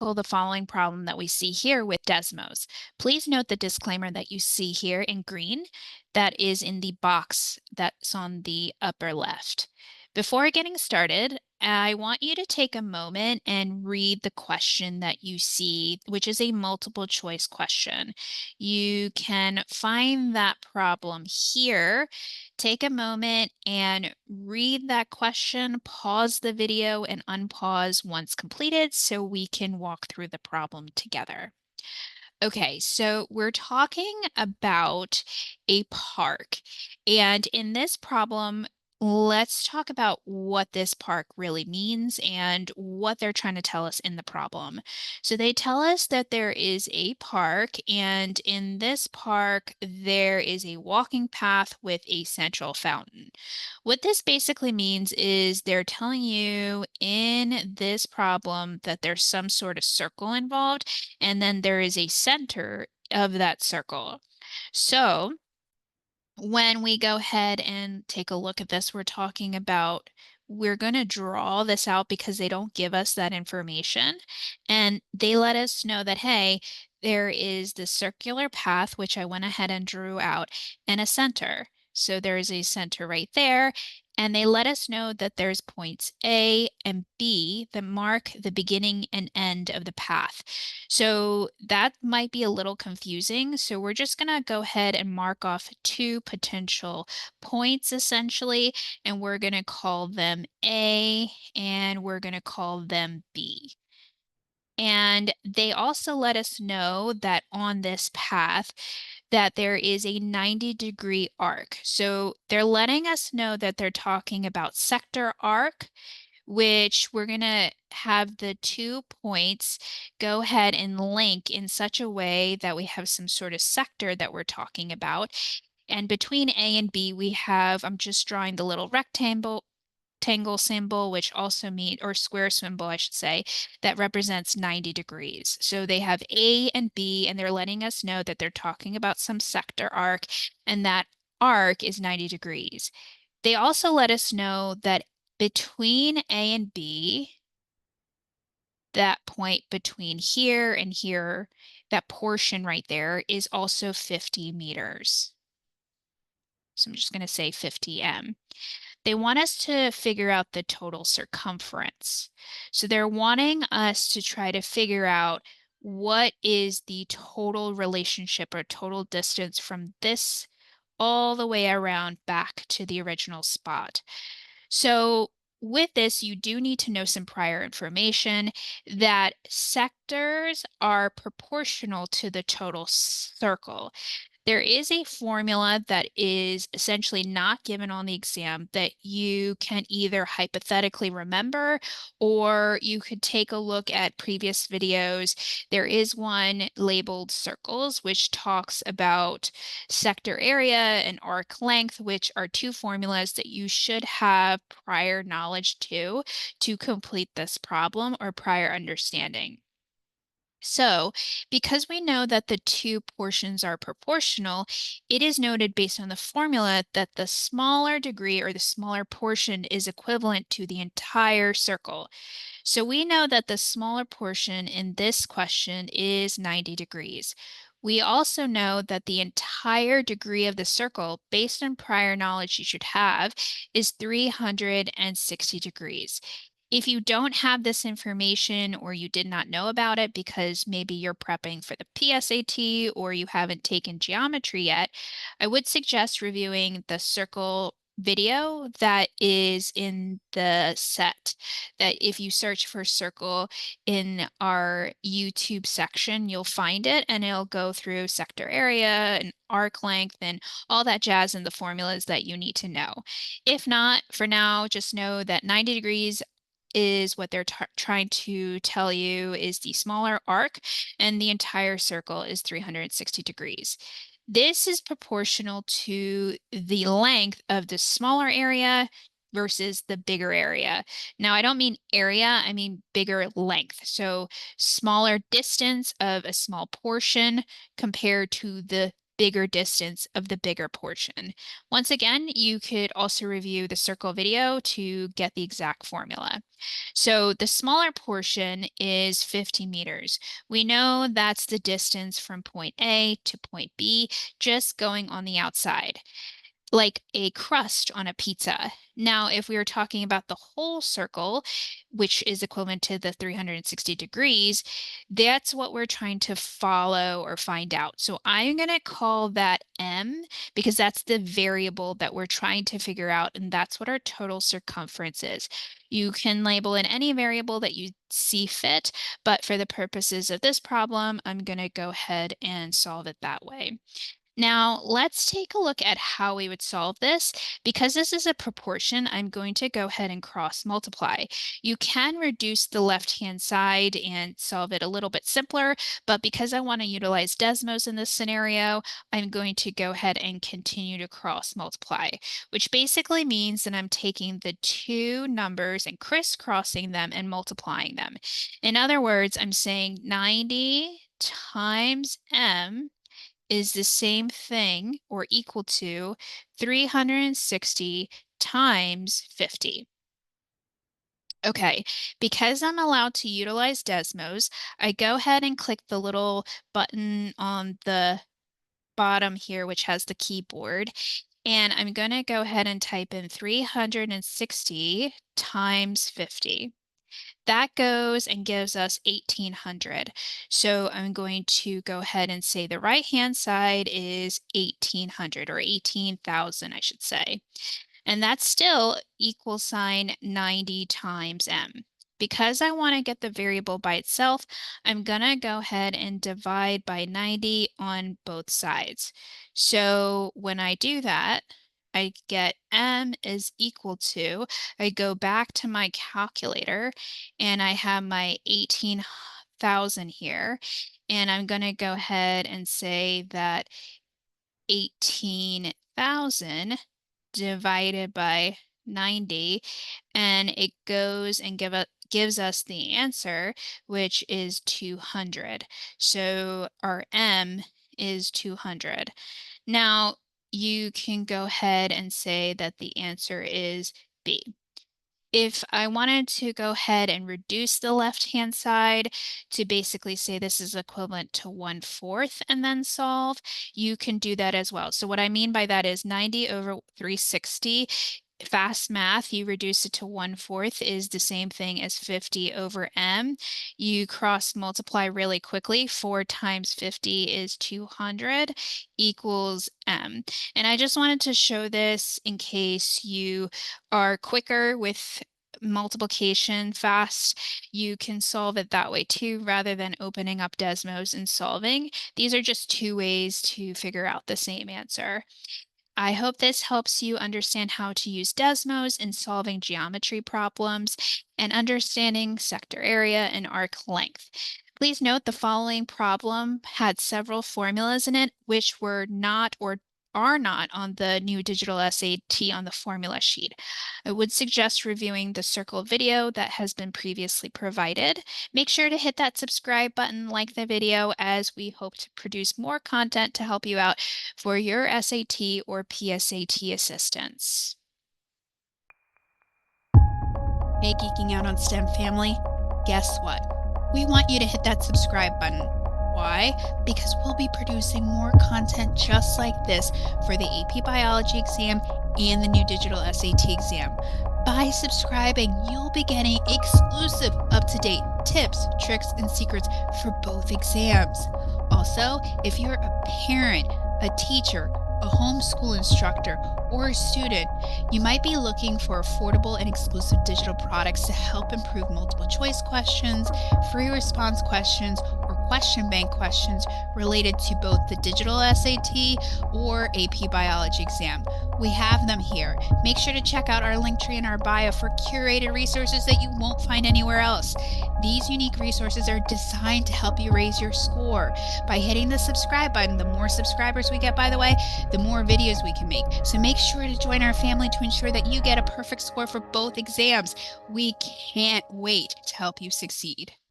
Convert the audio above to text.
tackle the following problem that we see here with DESMOS. Please note the disclaimer that you see here in green that is in the box that's on the upper left. Before getting started, I want you to take a moment and read the question that you see, which is a multiple choice question. You can find that problem here. Take a moment and read that question, pause the video and unpause once completed so we can walk through the problem together. Okay, so we're talking about a park. And in this problem, let's talk about what this park really means and what they're trying to tell us in the problem. So they tell us that there is a park, and in this park, there is a walking path with a central fountain. What this basically means is they're telling you in this problem that there's some sort of circle involved, and then there is a center of that circle. So when we go ahead and take a look at this, we're going to draw this out because they don't give us that information. And they let us know that, hey, there is the circular path, which I went ahead and drew out, and a center. So there's a center right there. And they let us know that there's points A and B that mark the beginning and end of the path. So that might be a little confusing. So we're just going to go ahead and mark off two potential points essentially, and we're going to call them A and we're going to call them B. And they also let us know that on this path that there is a 90-degree arc. So they're letting us know that they're talking about sector arc, which we're going to have the 2 points go ahead and link in such a way that we have some sort of sector that we're talking about. And between A and B, I'm just drawing the little rectangle symbol, which also or square symbol, I should say, that represents 90 degrees. So they have A and B, and they're letting us know that they're talking about some sector arc, and that arc is 90 degrees. They also let us know that between A and B, that point between here and here, that portion right there is also 50 meters. So I'm just going to say 50 m. They want us to figure out the total circumference. So they're wanting us to try to figure out what is the total relationship or total distance from this all the way around back to the original spot. So with this, you do need to know some prior information that sectors are proportional to the total circle. There is a formula that is essentially not given on the exam that you can either hypothetically remember, or you could take a look at previous videos. There is one labeled circles, which talks about sector area and arc length, which are two formulas that you should have prior knowledge to complete this problem or prior understanding. So, because we know that the two portions are proportional, it is noted based on the formula that the smaller degree or the smaller portion is equivalent to the entire circle. So we know that the smaller portion in this question is 90 degrees. We also know that the entire degree of the circle, based on prior knowledge you should have, is 360 degrees. If you don't have this information or you did not know about it because maybe you're prepping for the PSAT or you haven't taken geometry yet, I would suggest reviewing the circle video that is in the set. That if you search for circle in our YouTube section, you'll find it, and it'll go through sector area and arc length and all that jazz and the formulas that you need to know. If not, for now, just know that 90 degrees is what they're trying to tell you is the smaller arc, and the entire circle is 360 degrees. This is proportional to the length of the smaller area versus the bigger area. Now, I don't mean area, I mean bigger length. So smaller distance of a small portion compared to the bigger distance of the bigger portion. Once again, you could also review the circle video to get the exact formula. So the smaller portion is 50 meters. We know that's the distance from point A to point B, just going on the outside, like a crust on a pizza. Now, if we were talking about the whole circle, which is equivalent to the 360 degrees, that's what we're trying to follow or find out. So I'm going to call that M because that's the variable that we're trying to figure out, and that's what our total circumference is. You can label in any variable that you see fit, but for the purposes of this problem, I'm going to go ahead and solve it that way. Now, let's take a look at how we would solve this. Because this is a proportion, I'm going to go ahead and cross multiply. You can reduce the left-hand side and solve it a little bit simpler, but because I want to utilize Desmos in this scenario, I'm going to go ahead and continue to cross multiply, which basically means that I'm taking the two numbers and crisscrossing them and multiplying them. In other words, I'm saying 90 times M is the same thing or equal to 360 times 50. Okay, because I'm allowed to utilize Desmos, I go ahead and click the little button on the bottom here, which has the keyboard, and I'm going to go ahead and type in 360 times 50. That goes and gives us 1,800. So I'm going to go ahead and say the right-hand side is 1,800 or 18,000, I should say. And that's still equal sign 90 times M. Because I want to get the variable by itself, I'm going to go ahead and divide by 90 on both sides. So when I do that, I get M is equal to, I go back to my calculator and I have my 18,000 here. And I'm going to go ahead and say that 18,000 divided by 90, and it goes and gives us the answer, which is 200. So our M is 200. Now, you can go ahead and say that the answer is B. If I wanted to go ahead and reduce the left-hand side to basically say this is equivalent to 1/4 and then solve, you can do that as well. So what I mean by that is 90 over 360. Fast math, you reduce it to 1/4 is the same thing as 50 over M. You cross multiply really quickly. 4 times 50 is 200 equals M. And I just wanted to show this in case you are quicker with multiplication fast. You can solve it that way too, rather than opening up Desmos and solving. These are just two ways to figure out the same answer. I hope this helps you understand how to use Desmos in solving geometry problems and understanding sector area and arc length. Please note the following problem had several formulas in it which were not or are not on the new digital SAT on the formula sheet. I would suggest reviewing the circle video that has been previously provided. Make sure to hit that subscribe button, like the video, as we hope to produce more content to help you out for your SAT or PSAT assistance. Hey, Geeking Out on STEM family, guess what? We want you to hit that subscribe button. Why? Because we'll be producing more content just like this for the AP Biology exam and the new digital SAT exam. By subscribing, you'll be getting exclusive, up-to-date tips, tricks, and secrets for both exams. Also, if you're a parent, a teacher, a homeschool instructor, or a student, you might be looking for affordable and exclusive digital products to help improve multiple choice questions, free response questions, or question bank questions related to both the digital SAT or AP Biology exam. We have them here. Make sure to check out our Linktree in our bio for curated resources that you won't find anywhere else. These unique resources are designed to help you raise your score. By hitting the subscribe button, the more subscribers we get, by the way, the more videos we can make. So make sure to join our family to ensure that you get a perfect score for both exams. We can't wait to help you succeed.